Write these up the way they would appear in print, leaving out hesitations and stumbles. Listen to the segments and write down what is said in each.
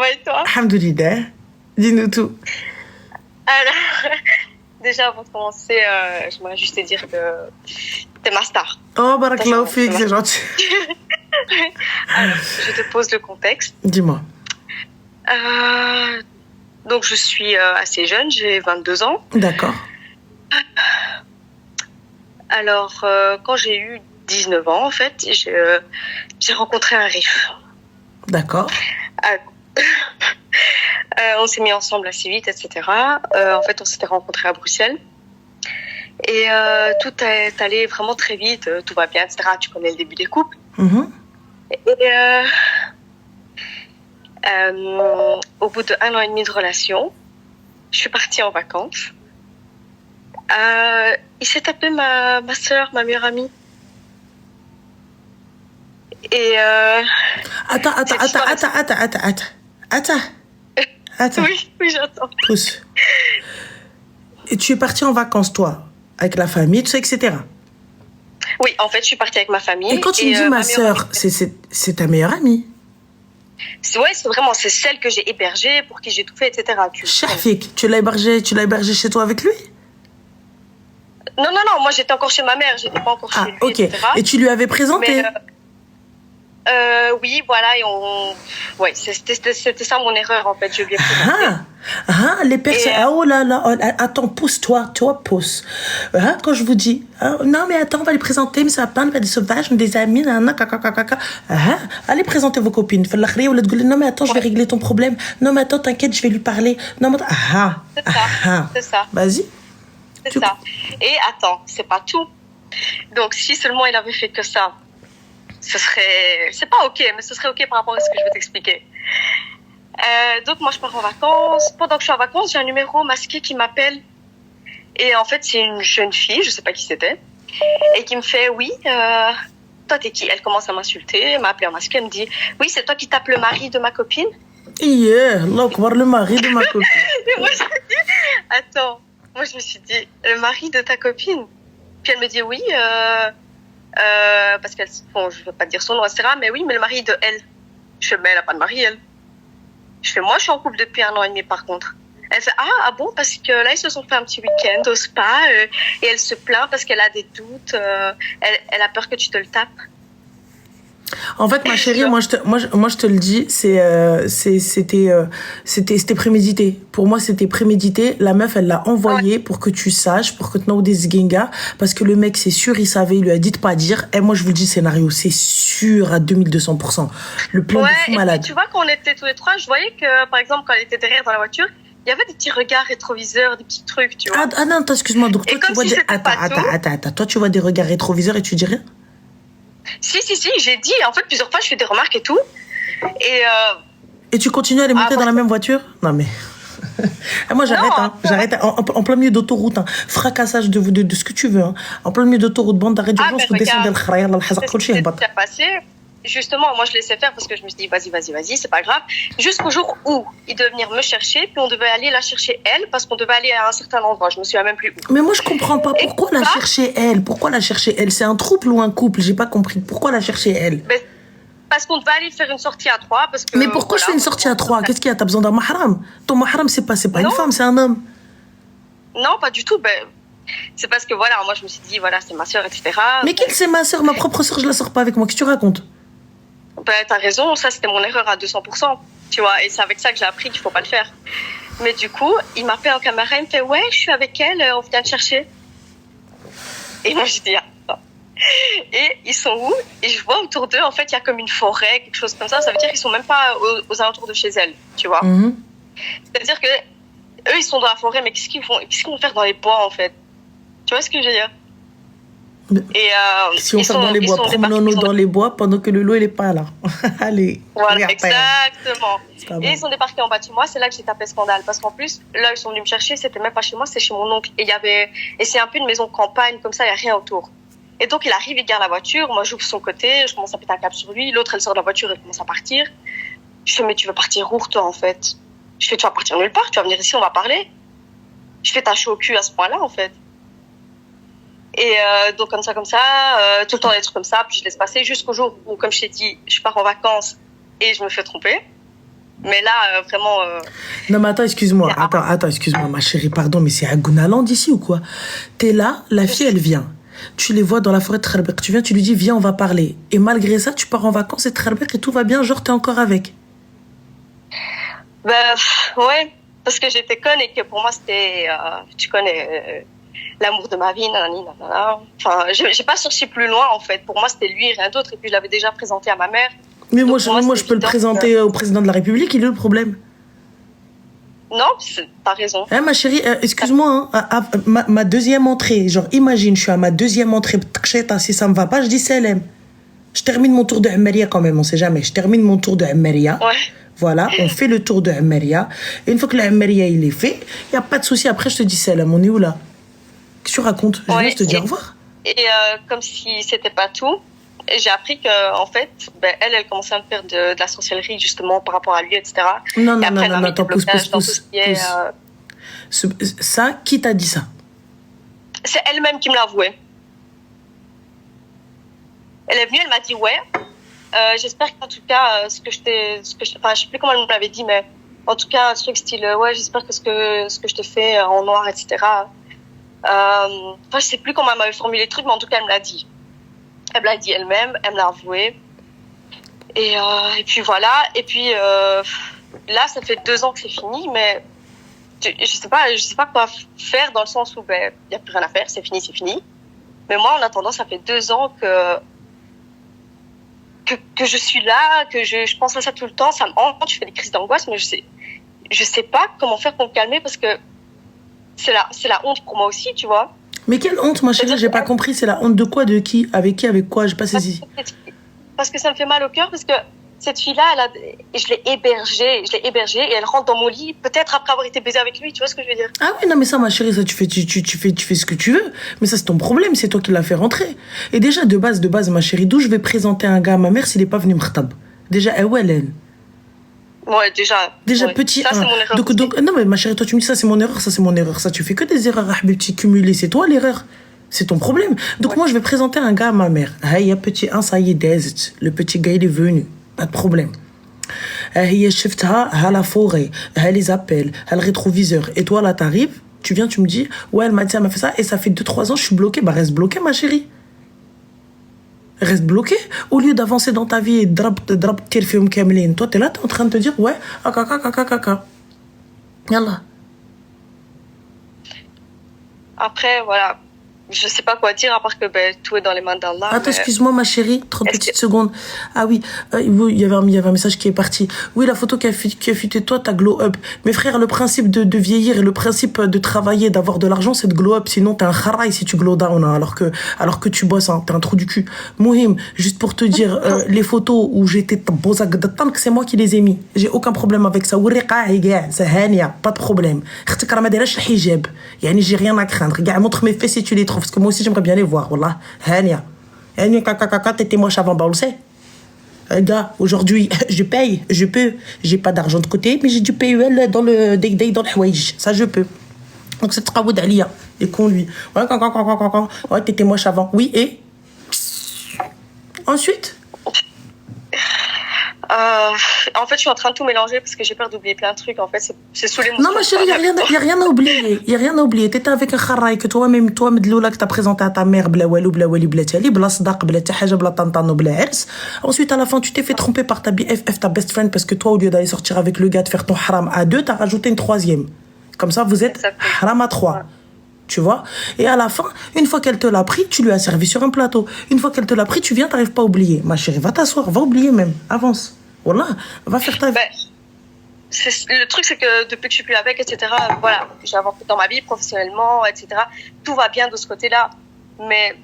va et toi? Alhamdoulilah. Dis-nous tout. Alors, déjà, avant de commencer, j'aimerais juste te dire que t'es ma star. Oh, barakallahu fik, c'est gentil. Alors, je te pose le contexte. Dis-moi. Donc, je suis assez jeune, j'ai 22 ans. D'accord. Alors, quand j'ai eu 19 ans, en fait, j'ai rencontré un riff. D'accord. On s'est mis ensemble assez vite, etc. En fait, on s'était rencontrés à Bruxelles. Et tout est allé vraiment très vite, tout va bien, etc. Tu connais le début des couples. Et au bout d'1 an et demi de relation, je suis partie en vacances. Il s'est tapé ma soeur, ma meilleure amie. Et Attends. Oui, j'attends. Pousse. Et tu es partie en vacances, toi, avec la famille, tout ça, etc. Oui, en fait, je suis partie avec ma famille. Et quand tu me dis ma sœur, c'est ta meilleure amie? Ouais, c'est celle que j'ai hébergée, pour qui j'ai tout fait, etc. Shafik, tu l'as hébergée chez toi avec lui? Non, moi j'étais encore chez ma mère, j'étais pas encore chez lui, ok. etc. Et tu lui avais présenté? Oui, voilà, ouais, c'était ça mon erreur, en fait, je lui ai présenté. Les personnes... Oh là là, attends, pousse-toi, pousse. Quand je vous dis, non mais attends, on va les présenter, mais ça va pas, on va des sauvages, des amis, allez présenter vos copines. Non mais attends, je vais régler ton problème. Non mais attends, t'inquiète, je vais lui parler. Non mais c'est ça. Vas-y. C'est ça. Et attends, c'est pas tout. Donc, si seulement il avait fait que ça, c'est pas ok, mais ce serait ok par rapport à ce que je vais t'expliquer. Donc, moi, je pars en vacances. Pendant que je suis en vacances, j'ai un numéro masqué qui m'appelle. Et en fait, c'est une jeune fille, je sais pas qui c'était, et qui me fait, oui, toi, t'es qui? Elle commence à m'insulter, elle m'a appelé en masqué, elle me dit, oui, c'est toi qui tapes le mari de ma copine? Le mari de ma copine. Et moi, je me dis, attends. Moi, je me suis dit, le mari de ta copine? Puis elle me dit, oui, parce qu'elle, bon, je ne veux pas dire son nom, etc. Mais oui, mais le mari de elle. Je fais, mais elle n'a pas de mari, elle. Je fais, moi, je suis en couple depuis 1 an et demi, par contre. Elle fait, ah bon, parce que là, ils se sont fait un petit week-end au spa, et elle se plaint parce qu'elle a des doutes, elle a peur que tu te le tapes. En fait, ma chérie, moi, je te le dis, c'était prémédité. Pour moi, c'était prémédité. La meuf, elle l'a envoyé pour que tu saches, pour que tu n'aies des zginga, parce que le mec, c'est sûr, il savait, il lui a dit de pas dire. Et moi, je vous le dis, scénario, c'est sûr à 2200%. Le plan de fou malade. Et tu vois, quand on était tous les trois, je voyais que, par exemple, quand elle était derrière dans la voiture, il y avait des petits regards rétroviseurs, des petits trucs, tu vois. Ah non, attends, excuse-moi. Donc, toi, tu vois attends. Toi, tu vois des regards rétroviseurs et tu dis rien? Si, j'ai dit, en fait, plusieurs fois, je fais des remarques et tout. Et tu continues à les monter dans la même voiture? Non, mais... moi, j'arrête, en plein milieu d'autoroute, fracassage de ce que tu veux, en plein milieu d'autoroute, bande d'arrêt d'urgence, faut descendre le khraïa, le hazak, kol shay, c'est passé. Justement, moi, je laissais faire parce que je me suis dit, vas-y, c'est pas grave. Jusqu'au jour où il devait venir me chercher, puis on devait aller la chercher elle, parce qu'on devait aller à un certain endroit. Je me souviens même plus où. Mais moi, je comprends pas. Pourquoi la chercher elle? C'est un trouble ou un couple? J'ai pas compris. Pourquoi la chercher elle? Parce qu'on devait aller faire une sortie à 3. Mais pourquoi je fais une sortie à 3? Qu'est-ce qu'il y a? T'as besoin d'un mahram? Ton mahram, c'est pas une femme, c'est un homme. Non, pas du tout. C'est parce que voilà, moi, je me suis dit, voilà, c'est ma soeur, etc. Mais qui c'est ma soeur? Ma propre soeur, je la sors pas avec moi. Qu'est-ce que tu racontes? T'as raison, ça c'était mon erreur à 200%, tu vois, et c'est avec ça que j'ai appris qu'il faut pas le faire. Mais du coup, il m'appelle en caméra, il me fait, ouais, je suis avec elle, on vient te chercher. Et moi, je dis, attends. Et ils sont où? Et je vois autour d'eux, en fait, il y a comme une forêt, quelque chose comme ça. Ça veut dire qu'ils sont même pas aux alentours de chez elle, tu vois. C'est-à-dire que eux, ils sont dans la forêt, mais qu'est-ce qu'ils vont faire dans les bois, en fait? Tu vois ce que je veux dire? Et si on part dans les bois, promenons-nous dans les bois pendant que le lot il est pas là. Allez. Voilà, exactement. Et ils sont débarqués en bas de chez moi, c'est là que j'ai tapé scandale. Parce qu'en plus, là, ils sont venus me chercher, c'était même pas chez moi, c'était chez mon oncle. Et c'est un peu une maison de campagne, comme ça, il n'y a rien autour. Et donc, il arrive, il garde la voiture, moi, j'ouvre son côté, je commence à péter un câble sur lui, l'autre, elle sort de la voiture, elle commence à partir. Je fais, mais tu veux partir où, toi, en fait? Je fais, tu vas partir nulle part, tu vas venir ici, on va parler. Je fais, t'as chaud au cul à ce point-là, en fait. Et donc comme ça, tout le temps des trucs comme ça, puis je laisse passer jusqu'au jour où, comme je t'ai dit, je pars en vacances et je me fais tromper. Mais là, vraiment... Non, mais attends, excuse-moi. Attends, excuse-moi, ma chérie, pardon, mais c'est à Gounaland ici ou quoi? T'es là, la fille, elle vient. Tu les vois dans la forêt de Kharbek. Tu viens, tu lui dis, viens, on va parler. Et malgré ça, tu pars en vacances et Kharbek et tout va bien, genre, t'es encore avec. Ben, ouais, parce que j'étais conne et que pour moi, c'était... tu connais... l'amour de ma vie, nanani, nanana. Enfin, j'ai pas cherché plus loin, en fait. Pour moi, c'était lui et rien d'autre. Et puis, je l'avais déjà présenté à ma mère. Mais moi, je peux le présenter au président de la République, il est le problème. Non, t'as raison. Hein, ma chérie, excuse-moi, hein, ma deuxième entrée, genre, imagine, je suis à ma deuxième entrée, si ça me va pas, je dis Salem. Je termine mon tour de Hammaria quand même, on sait jamais. Je termine mon tour de Hammaria. Ouais. Voilà, on fait le tour de Hammaria. Et une fois que le Hammaria, il est fait, il n'y a pas de souci. Après, je te dis Salem, on est où là? Qu'est-ce que tu racontes? Je viens te dire au revoir. Et comme si c'était pas tout, j'ai appris que en fait, ben, elle commençait à me faire de la sorcellerie justement par rapport à lui, etc. Non, attends, pousse. Ça, qui t'a dit ça? C'est elle-même qui me l'a avoué. Elle est venue, elle m'a dit ouais. J'espère qu'en tout cas, enfin, je sais plus comment elle me l'avait dit, mais en tout cas, un truc style ouais, j'espère que ce que je te fais en noir, etc. Enfin, je sais plus comment elle m'avait formulé le truc, mais en tout cas, elle me l'a dit. Elle me l'a dit elle-même, elle me l'a avoué. Et puis voilà. Et puis là, ça fait 2 ans que c'est fini, mais je sais pas quoi faire dans le sens où ben y a plus rien à faire, c'est fini. Mais moi, en attendant, ça fait 2 ans que je suis là, que je pense à ça tout le temps, ça me hante, je fais des crises d'angoisse, mais je sais pas comment faire pour me calmer parce que c'est la honte pour moi aussi, tu vois. Mais quelle honte, ma chérie, j'ai pas compris, c'est la honte de quoi, de qui, avec quoi, j'ai pas saisi. Parce que ça me fait mal au cœur, parce que cette fille-là, je l'ai hébergée et elle rentre dans mon lit, peut-être après avoir été baisée avec lui, tu vois ce que je veux dire? Ah oui, non, mais ça, ma chérie, ça, tu fais ce que tu veux. Mais ça, c'est ton problème, c'est toi qui l'as fait rentrer. Et déjà, de base, ma chérie, d'où je vais présenter un gars à ma mère s'il est pas venu m'khtab? Déjà, Hélène. Ouais, déjà ouais. Petit ça, 1. C'est mon erreur. Donc, non, mais ma chérie, toi, tu me dis ça, c'est mon erreur, ça, c'est mon erreur. Ça, tu fais que des erreurs, petit cumulées. C'est toi l'erreur. C'est ton problème. Donc, moi, je vais présenter un gars à ma mère. Hey, petit 1, ça y est, le petit gars, il est venu. Pas de problème. هي شفتها à la forêt, elle les appelle, elle rétroviseur. Et toi là t'arrives, tu viens, tu me dis ouais elle m'a dit, elle m'a fait ça et ça fait 2-3 ans je suis bloquée. Bah reste bloquée ma chérie. Reste bloquée au lieu d'avancer dans ta vie et drap tirfim kamlin. Toi t'es là, t'es en train de te dire ouais kaka. Yallah. Après voilà, je sais pas quoi dire à part que ben, tout est dans les mains d'Allah. Attends, excuse-moi ma chérie, 30 petites secondes. Ah oui, il y avait un message qui est parti. Oui, la photo qui a fuité toi, t'as glow up. Mais frère, le principe de vieillir et le principe de travailler, d'avoir de l'argent, c'est de glow up. Sinon, t'es un kharaï si tu glow down, hein, alors que tu bosses, hein, t'es un trou du cul. Mohim, juste pour te dire, les photos où j'étais bozak de tank, c'est moi qui les ai mis. J'ai aucun problème avec ça. C'est Hania, pas de problème. J'ai rien à craindre. Regarde, montre mes fesses si tu les trouves. Parce que moi aussi, j'aimerais bien les voir. Wallah. Hania. Hania, kaka, t'étais moche avant, bah, on le sait. Gars, aujourd'hui, je paye, je peux. J'ai pas d'argent de côté, mais j'ai du PEL dans le Hawaiij. Ça, je peux. Donc, c'est Traoud Alia. Et con, lui. Ouais, ouais, t'étais moche avant. Oui, et ensuite en fait, je suis en train de tout mélanger parce que j'ai peur d'oublier plein de trucs. En fait, c'est sous l'émotion. Non, ma chérie, il y a rien à oublier. Il y a rien à oublier. T'étais avec un kharaï que toi-même, Medloula, que t'as présenté à ta mère, bla wali, bla tali, bla sadaq, bla tahaja, bla tantano, bla ers. Ensuite, à la fin, tu t'es fait tromper par ta BFF, ta best friend, parce que toi, au lieu d'aller sortir avec le gars, de faire ton haram à 2, t'as rajouté une 3e. Comme ça, vous êtes haram à 3. Ouais. Tu vois? Et à la fin, une fois qu'elle te l'a pris, tu lui as servi sur un plateau. Une fois qu'elle te l'a pris, tu viens, t'arrives pas à oublier. Ma chérie, va t'asseoir, va oublier même. Avance. Voilà, va faire ta vie. Le truc, c'est que depuis que je suis plus avec, etc., voilà, j'ai avancé dans ma vie, professionnellement, etc. Tout va bien de ce côté-là. Mais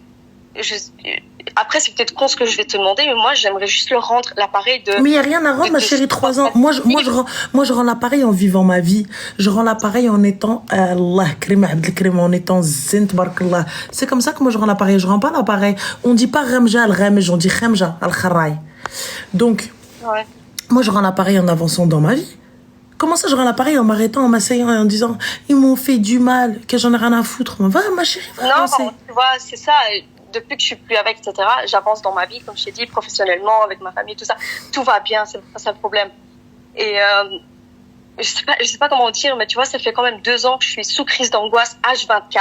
après, c'est peut-être con ce que je vais te demander, mais moi, j'aimerais juste leur rendre l'appareil de... Mais il n'y a rien à rendre, ma chérie, 3 ans. Moi, je rends l'appareil en vivant ma vie. Je rends l'appareil en étant... Allah, en étant zint, barkallah. C'est comme ça que moi, je rends l'appareil. Je rends pas l'appareil. On dit pas Ramja al-Ramj, on dit Khamja al-Kharay. Donc... Ouais. Moi, je rends l'appareil en avançant dans ma vie. Comment ça, je rends l'appareil en m'arrêtant, en m'asseyant et en disant ils m'ont fait du mal, que j'en ai rien à foutre. Va, ma chérie, va avancer. Non, tu vois, c'est ça. Depuis que je suis plus avec, etc., j'avance dans ma vie, comme je t'ai dit, professionnellement, avec ma famille, tout ça. Tout va bien, c'est pas ça le problème. Et je sais pas comment dire, mais tu vois, ça fait quand même 2 ans que je suis sous crise d'angoisse H24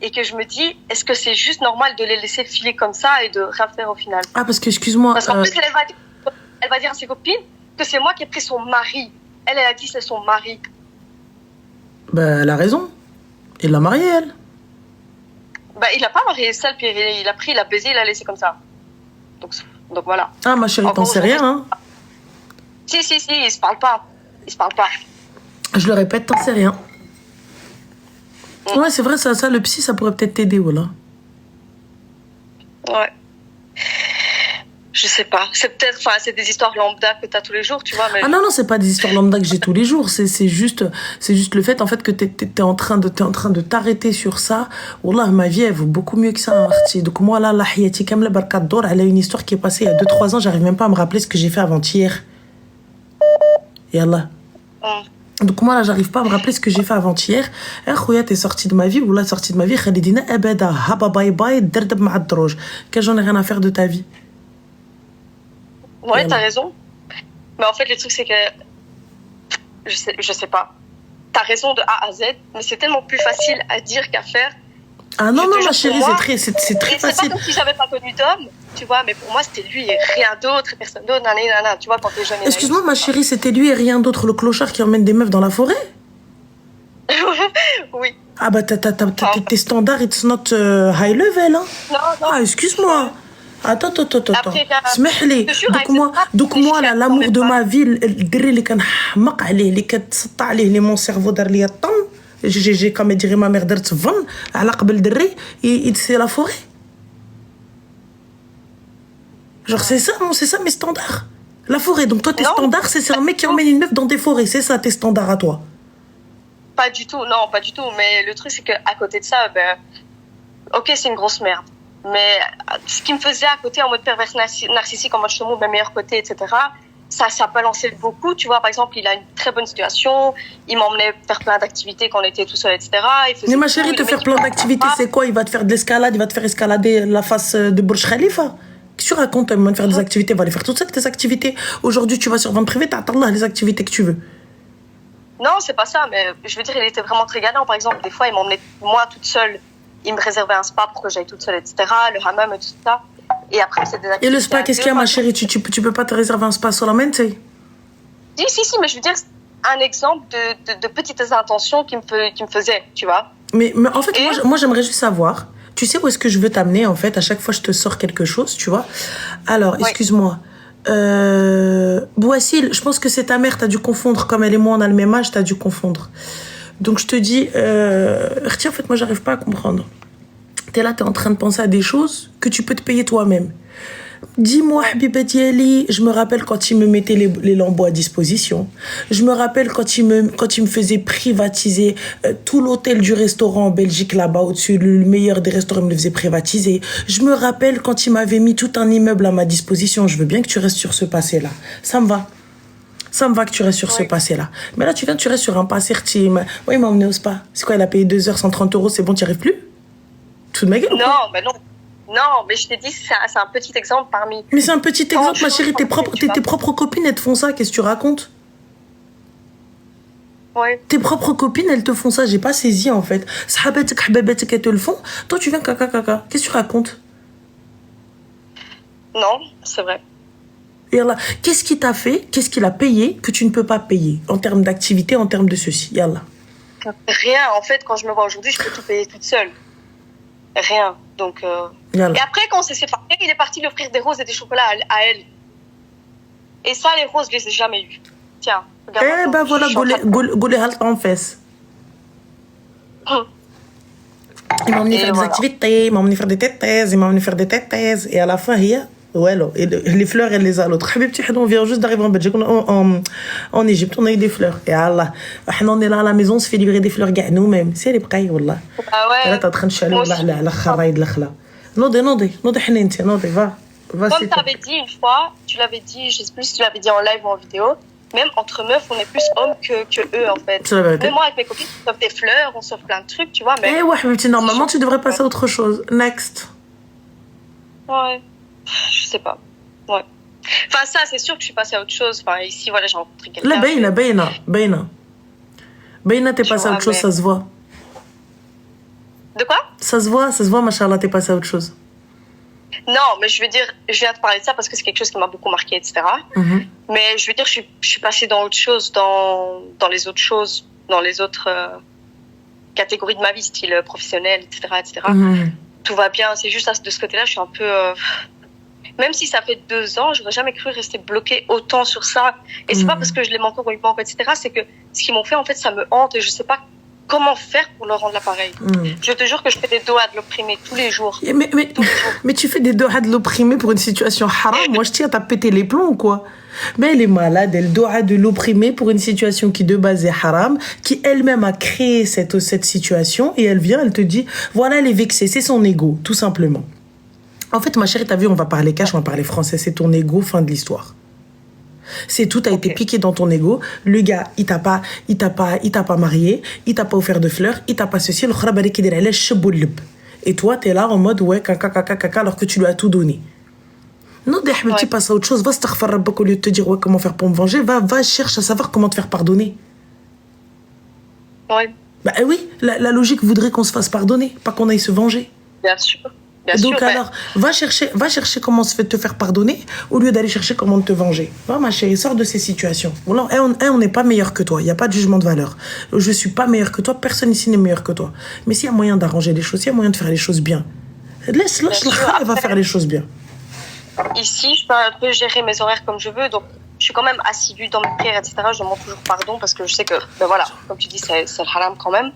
et que je me dis, est-ce que c'est juste normal de les laisser filer comme ça et de rien faire au final? Ah, parce que, excuse-moi... Parce qu'en plus, elle va dire à ses copines que c'est moi qui ai pris son mari. Elle a dit c'est son mari. Bah, elle a raison. Il l'a mariée, elle. Bah, il a pas marié seul, puis il a pris, il a baisé, il a laissé comme ça. Donc voilà. Ah, ma chérie, t'en sais rien, hein. Si, ils se parlent pas. Ils se parlent pas. Je le répète, t'en sais rien. Ouais, c'est vrai, ça, le psy, ça pourrait peut-être t'aider, voilà. Ouais. Je sais pas. C'est peut-être, enfin, c'est des histoires lambda que t'as tous les jours, tu vois. Mais... Ah non, c'est pas des histoires lambda que j'ai tous les jours. C'est juste le fait, en fait, que t'es en train de t'arrêter sur ça. Wallah, ma vie, elle vaut beaucoup mieux que ça, Arti. Donc moi, là, la Hayati Kamla Barkat Dor, elle a une histoire qui est passée il y a 2-3 ans. J'arrive même pas à me rappeler ce que j'ai fait avant-hier. Yallah. Donc moi là j'arrive pas à me rappeler ce que j'ai fait avant-hier. Khouya t'es sorti de ma vie ou là sorti de ma vie Khalidina abada haba bye bye derdab ma droge. Que j'en ai rien à faire de ta vie. Ouais, t'as raison. Mais en fait le truc c'est que je sais pas. T'as raison de A à Z, mais c'est tellement plus facile à dire qu'à faire. Ah non non ma chérie, c'est très facile. C'est pas comme si j'avais pas connu d'homme, tu vois, mais pour moi c'était lui et rien d'autre, personne d'autre, nanana, tu vois, quand t'es jeune. Excuse-moi ma chérie, c'était lui et rien d'autre, le clochard qui emmène des meufs dans la forêt? Oui. Ah bah tes standards, it's not high level, hein. Non. Ah excuse-moi. Attends. Après, اسمحلي. Donc moi là, l'amour de ma vie, الدري اللي كان حمق عليه اللي كتسطع عليه اللي mon cerveau دار ليا طن. J'ai comme dirait ma mère درت فن على قبل دري c'est la forêt. Genre c'est ça mes standards. La forêt. Donc toi tes standards c'est un mec qui emmène une meuf dans des forêts, c'est ça tes standards à toi? Pas du tout, non, pas du tout, mais le truc c'est que à côté de ça OK, c'est une grosse merde. Mais ce qui me faisait à côté en mode pervers narcissique, en mode je te montre mes meilleurs côtés, etc. Ça balançait beaucoup, tu vois. Par exemple, il a une très bonne situation, il m'emmenait faire plein d'activités quand on était tout seul, etc. Mais ma chérie, te faire plein d'activités, c'est quoi? Il va te faire de l'escalade, il va te faire escalader la face de Burj Khalifa. Qu'est-ce que tu racontes? Il va te faire des activités, il va aller faire toutes tes activités. Aujourd'hui, tu vas sur vente privée, t'attends là les activités que tu veux. Non, c'est pas ça, mais je veux dire, il était vraiment très galant. Par exemple, des fois, il m'emmenait moi toute seule. Il me réservait un spa pour que j'aille toute seule, etc. Le hammam et tout ça. Et après, c'est des activités. Et le spa, qu'est-ce qu'il y a, ma chérie? Tu peux pas te réserver un spa solamente? Si, mais je veux dire, un exemple de petites intentions qui me faisaient, tu vois. Mais en fait, moi, j'aimerais juste savoir. Tu sais où est-ce que je veux t'amener, en fait? À chaque fois, je te sors quelque chose, tu vois. Alors, excuse-moi. Bouassil, je pense que c'est ta mère, t'as dû confondre. Comme elle et moi, on a le même âge, t'as dû confondre. Donc je te dis, en fait, moi, j'arrive pas à comprendre. T'es là, t'es en train de penser à des choses que tu peux te payer toi-même. Dis-moi, Habibati Ali, je me rappelle quand il me mettait les lambeaux à disposition. Je me rappelle quand il me faisait privatiser tout l'hôtel du restaurant en Belgique, là-bas, au-dessus, le meilleur des restaurants, il me le faisait privatiser. Je me rappelle quand il m'avait mis tout un immeuble à ma disposition. Je veux bien que tu restes sur ce passé-là. Ça me va. Ça me va que tu restes sur ce passé-là. Mais là, tu restes sur un passé. Oui, il m'a emmené au spa. C'est quoi, il a payé 2 heures 130 €, c'est bon, tu n'y arrives plus? Tout de ma gueule? Non, mais je t'ai dit, c'est un petit exemple parmi... Mais c'est un petit exemple, ma chérie. Tes propres copines, elles te font ça. Qu'est-ce que tu racontes? Ouais. Tes propres copines, elles te font ça. J'ai pas saisi, en fait. Sahabatek, hababatek, elles te le font. Toi, tu viens caca. Qu'est-ce que tu racontes? Non, c'est vrai. Yallah. Qu'est-ce qui t'a fait, qu'est-ce qu'il a payé que tu ne peux pas payer en termes d'activité, en termes de ceci? Yallah. Rien. En fait, quand je me vois aujourd'hui, je peux tout payer toute seule. Rien. Donc, Et après, quand on s'est séparés, il est parti lui offrir des roses et des chocolats à elle. Et ça, les roses, je les ai jamais eues. Tiens, regarde. Eh ben voilà, goulé halte en fesse. Il m'a emmené faire des activités, il m'a emmené faire des tétaises, et à la fin, et les fleurs, elle les a. L'autre, Habibti, on vient juste d'arriver en Belgique, en Égypte, on a eu des fleurs. Et Allah, on est là à la maison, on se fait livrer des fleurs nous-mêmes. C'est les prêts, wallah. Ah ouais. Là, t'es en train de chialer, la kharaïd, la khla. Nodé, va. Comme t'avais dit une fois, tu l'avais dit, je sais plus si tu l'avais dit en live ou en vidéo, même entre meufs, on est plus hommes que eux, en fait. Même moi, avec mes copines, on s'offre des fleurs, on s'offre plein de trucs, tu vois. Mais... ouais, Habibti, normalement, tu devrais passer à autre chose. Next. Ouais. Je sais pas. Ouais. Enfin, ça, c'est sûr que je suis passée à autre chose. Enfin, ici, voilà, j'ai rencontré لا quelqu'un. باينة t'es Tu passé à vois, autre chose, mais... ça se voit. Ça se voit, machallah, t'es passé à autre chose. Non, mais je veux dire, je viens de parler de ça parce que c'est quelque chose qui m'a beaucoup marqué, etc. Mais je veux dire, je suis passée dans autre chose, dans les autres choses, dans les autres catégories de ma vie, style professionnel, etc., etc. Tout va bien. C'est juste de ce côté-là, je suis un peu... Même si ça fait 2 ans, j'aurais jamais cru rester bloquée autant sur ça. Et c'est pas parce que je l'aime encore ou il manque, etc. C'est que ce qu'ils m'ont fait, en fait, ça me hante et je sais pas comment faire pour leur rendre l'appareil. Je te jure que je fais des doigts de l'opprimer tous les jours. Mais tu fais des doigts de l'opprimer pour une situation haram. Moi, je tiens, t'as pété les plombs ou quoi? Mais elle est malade, elle doit de l'opprimer pour une situation qui de base est haram, qui elle-même a créé cette situation, et elle vient, elle te dit, voilà, elle est vexée, c'est son ego, tout simplement. En fait, ma chérie, t'as vu, on va parler cash, on va parler français, c'est ton ego, fin de l'histoire. C'est tout a été piqué dans ton ego. Le gars, il t'a pas marié, il t'a pas offert de fleurs, il t'a pas ceci, le khrabari qui dirait et toi, t'es là en mode, ouais, caca, alors que tu lui as tout donné. Non, tu passes à autre chose, va se takhfar rabbak au lieu de te dire, ouais, comment faire pour me venger, va cherche à savoir comment te faire pardonner. Ouais. Bah oui, la logique voudrait qu'on se fasse pardonner, pas qu'on aille se venger. Bien sûr. Donc alors, va chercher comment se fait te faire pardonner au lieu d'aller chercher comment te venger. Va, ma chérie, sors de ces situations. Voilà, on n'est pas meilleur que toi. Il n'y a pas de jugement de valeur. Je suis pas meilleur que toi. Personne ici n'est meilleur que toi. Mais s'il y a moyen d'arranger les choses, s'il y a moyen de faire les choses bien, laisse le khal, elle va faire les choses bien. Ici, je peux un peu gérer mes horaires comme je veux. Donc, je suis quand même assidue dans mes prières, etc. Je demande toujours pardon parce que je sais que, ben voilà, comme tu dis, c'est le haram quand même.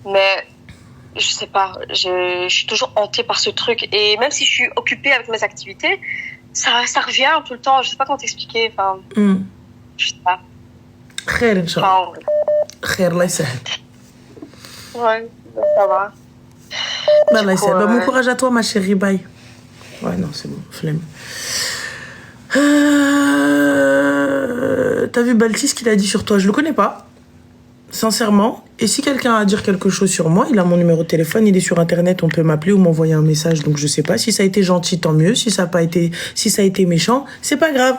Mais... je sais pas, je suis toujours hantée par ce truc. Et même si je suis occupée avec mes activités, ça revient tout le temps. Je sais pas comment t'expliquer. Enfin, je sais pas. Khair, Inch'Allah. Khair, Allah yasahel. Ouais, ça va. Allah yasahel. Bon courage à toi, ma chérie. Bye. Ouais, non, c'est bon. Flemme. T'as vu Baltis, ce qu'il a dit sur toi? Je le connais pas. Sincèrement, et si quelqu'un a à dire quelque chose sur moi, il a mon numéro de téléphone, il est sur internet, on peut m'appeler ou m'envoyer un message, donc je sais pas. Si ça a été gentil, tant mieux. Si ça a été méchant, c'est pas grave.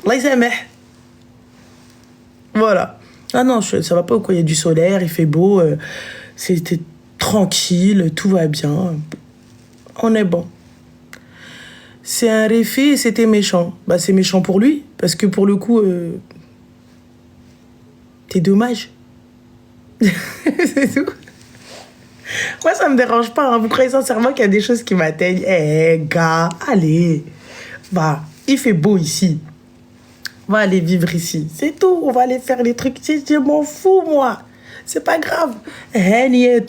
Allah ysameh. Voilà. Ah non, ça va pas ou quoi? Il y a du solaire, il fait beau, c'était tranquille, tout va bien. On est bon. C'est un réfé et c'était méchant. Bah c'est méchant pour lui, parce que pour le coup, t'es dommage. C'est tout. Moi, ça me dérange pas. Hein. Vous croyez sincèrement qu'il y a des choses qui m'atteignent? Gars, allez. Bah, il fait beau ici. Va aller vivre ici. C'est tout. On va aller faire les trucs. Je m'en fous, moi. C'est pas grave. هانية.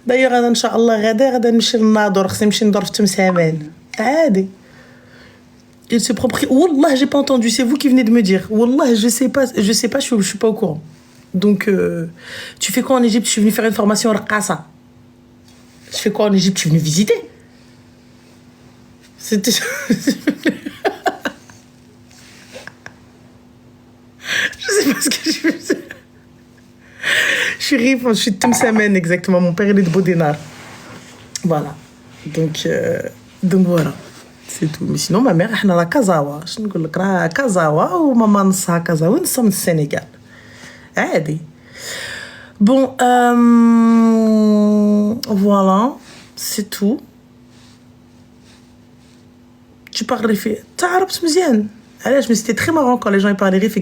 D'ailleurs, Inch'Allah, غدا نمشي للناظور. خصني نمشي ندور في تمسامان. عادي. Il se proprie. Wallah, j'ai pas entendu. C'est vous qui venez de me dire. Wallah, je sais pas, je suis pas au courant. Donc, tu fais quoi en Égypte? Je suis venue faire une formation Raqasa. Je fais quoi en Égypte? Je suis venue visiter. C'était... je sais pas ce que je faisais. Je suis rive, je suis de Temsamen, exactement. Mon père, il est de Bodénar. Voilà. Donc voilà. C'est tout. Mais sinon, ma mère, elle a la Kazawa. Je ne sais pas, Kazawa ou maman Nsa Kazawa. Nous sommes du Sénégal. عادي. Bon, voilà, c'est tout. Tu parles ريفي. تعرفت مزيان. علاش؟ mais c'était très marrant quand les gens ils parlaient ريفي.